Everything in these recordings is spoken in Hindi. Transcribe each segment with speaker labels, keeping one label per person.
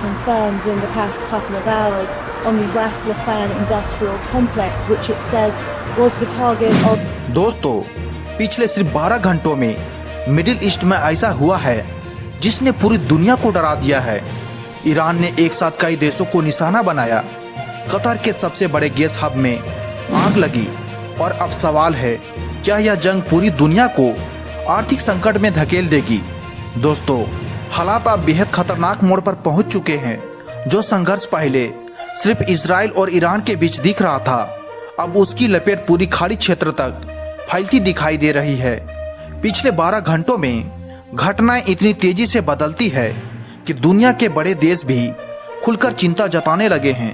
Speaker 1: confirmed in the past couple of hours on the Ras Laffan industrial complex, which it says was the target of.
Speaker 2: दोस्तों, पिछले सिर्फ 12 घंटों में मिडिल ईस्ट में ऐसा हुआ है जिसने पूरी दुनिया को डरा दिया है। ईरान ने एक साथ कई देशों को निशाना बनाया। कतर के सबसे बड़े गैस हब में आग लगी और अब सवाल है, क्या यह जंग पूरी दुनिया को आर्थिक संकट में धकेल देगी? दोस्तों, हालात अब बेहद खतरनाक मोड़ पर पहुंच चुके हैं। जो संघर्ष पहले सिर्फ इजराइल और ईरान के बीच दिख रहा था, अब उसकी लपेट पूरी खाड़ी क्षेत्र तक फैलती दिखाई दे रही है। पिछले 12 घंटों में घटनाएं इतनी तेजी से बदलती है कि दुनिया के बड़े देश भी खुलकर चिंता जताने लगे हैं।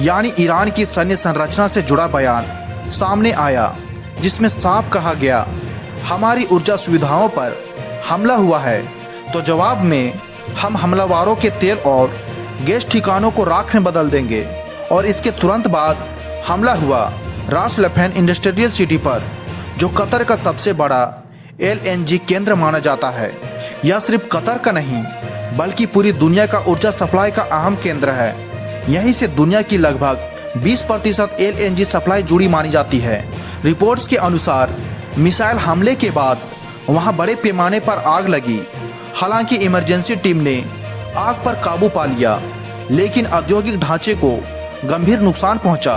Speaker 2: यानी ईरान की सैन्य संरचना से जुड़ा बयान सामने आया, जिसमें साफ कहा गया, हमारी ऊर्जा सुविधाओं पर हमला हुआ है तो जवाब में हम हमलावरों के तेल और गैस ठिकानों को राख में बदल देंगे। और इसके तुरंत बाद हमला हुआ रास लफैन इंडस्ट्रियल सिटी पर, जो कतर का सबसे बड़ा LNG केंद्र माना जाता है। यह सिर्फ कतर का नहीं बल्कि पूरी दुनिया का ऊर्जा सप्लाई का अहम केंद्र है। यहीं से दुनिया की लगभग 20% LNG सप्लाई जुड़ी मानी जाती है। रिपोर्ट्स के अनुसार मिसाइल हमले के बाद वहां बड़े पैमाने पर आग लगी। हालांकि इमरजेंसी टीम ने आग पर काबू पा लिया, लेकिन औद्योगिक ढांचे को गंभीर नुकसान पहुंचा।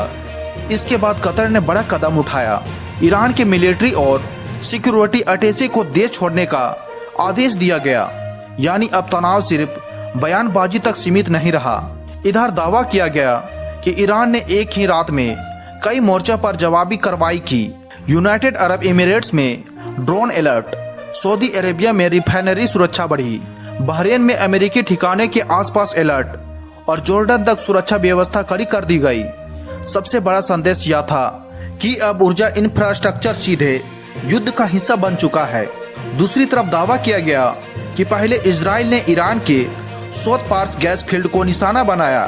Speaker 2: इसके बाद कतर ने बड़ा कदम उठाया। ईरान के मिलिट्री और सिक्योरिटी अटैचे को देश छोड़ने का आदेश दिया गया। यानी अब तनाव सिर्फ बयानबाजी तक सीमित नहीं रहा। इधर दावा किया गया कि ईरान ने एक ही रात में कई मोर्चा पर जवाबी कार्रवाई की। यूनाइटेड अरब एमिरेट्स में ड्रोन अलर्ट, सऊदी अरेबिया में रिफाइनरी सुरक्षा बढ़ी, बहरीन में अमेरिकी ठिकाने के आसपास अलर्ट और जॉर्डन तक सुरक्षा व्यवस्था कड़ी कर दी गई। सबसे बड़ा संदेश यह था कि अब ऊर्जा इंफ्रास्ट्रक्चर सीधे युद्ध का हिस्सा बन चुका है। दूसरी तरफ दावा किया गया कि पहले इजराइल ने ईरान के साउथ पार्स गैस फील्ड को निशाना बनाया।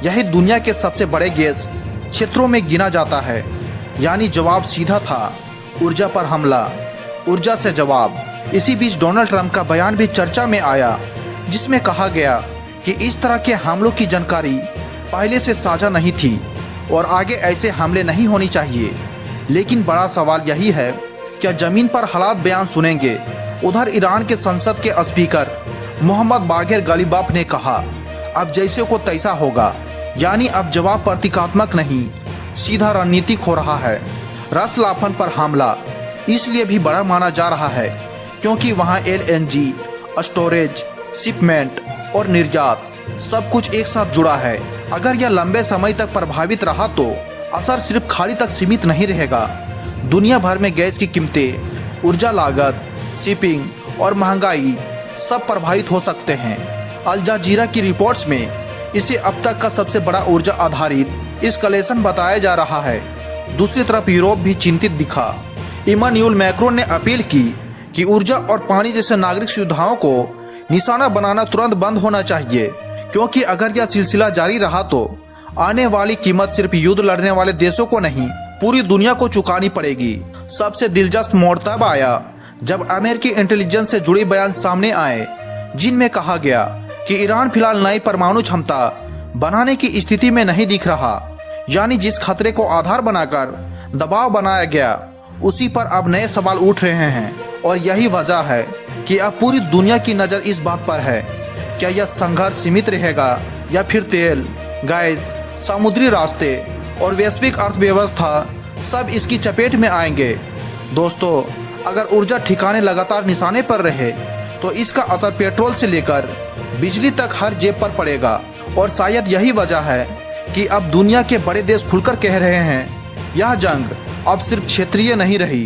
Speaker 2: यही दुनिया के सबसे बड़े गैस क्षेत्रों में गिना जाता है। यानी जवाब सीधा था, ऊर्जा पर हमला, ऊर्जा से जवाब। इसी बीच डोनाल्ड ट्रंप का बयान भी चर्चा में आया, जिसमें कहा गया कि इस तरह के हमलों की जानकारी पहले से साझा नहीं थी और आगे ऐसे हमले नहीं होनी चाहिए। लेकिन बड़ा सवाल यही है, क्या जमीन पर हालात बयान सुनेंगे? उधर ईरान के संसद के स्पीकर मोहम्मद बाघर गालिबाफ ने कहा, अब जैसे को तैसा होगा। यानी अब जवाब प्रतीकात्मक नहीं, सीधा रणनीतिक हो रहा है। रस लाफन पर हमला इसलिए भी बड़ा माना जा रहा है क्योंकि वहां LNG, स्टोरेज, शिपमेंट और निर्यात सब कुछ एक साथ जुड़ा है। अगर यह लंबे समय तक प्रभावित रहा तो असर सिर्फ खाड़ी तक सीमित नहीं रहेगा। दुनिया भर में गैस की कीमतें, ऊर्जा लागत, शिपिंग और महंगाई सब प्रभावित हो सकते हैं। अल जजीरा की रिपोर्ट्स में इसे अब तक का सबसे बड़ा ऊर्जा आधारित एस्केलेशन बताया जा रहा है। दूसरी तरफ यूरोप भी चिंतित दिखा। इमानुएल मैक्रोन ने अपील की कि ऊर्जा और पानी जैसे नागरिक सुविधाओं को निशाना बनाना तुरंत बंद होना चाहिए, क्योंकि अगर यह सिलसिला जारी रहा तो आने वाली कीमत सिर्फ युद्ध लड़ने वाले देशों को नहीं, पूरी दुनिया को चुकानी पड़ेगी। सबसे दिलचस्प मोड़ तब आया जब अमेरिकी इंटेलिजेंस से जुड़े बयान सामने आए, जिनमें कहा गया कि ईरान फिलहाल नई परमाणु क्षमता बनाने की स्थिति में नहीं दिख रहा। यानी जिस खतरे को आधार बनाकर दबाव बनाया गया, उसी पर अब नए सवाल उठ रहे हैं। और यही वजह है कि अब पूरी दुनिया की नज़र इस बात पर है, क्या यह संघर्ष सीमित रहेगा या फिर तेल, गैस, समुद्री रास्ते और वैश्विक अर्थव्यवस्था सब इसकी चपेट में आएंगे। दोस्तों, अगर ऊर्जा ठिकाने लगातार निशाने पर रहे तो इसका असर पेट्रोल से लेकर बिजली तक हर जेब पर पड़ेगा। और शायद यही वजह है कि अब दुनिया के बड़े देश खुलकर कह रहे हैं, यह जंग अब सिर्फ क्षेत्रीय नहीं रही।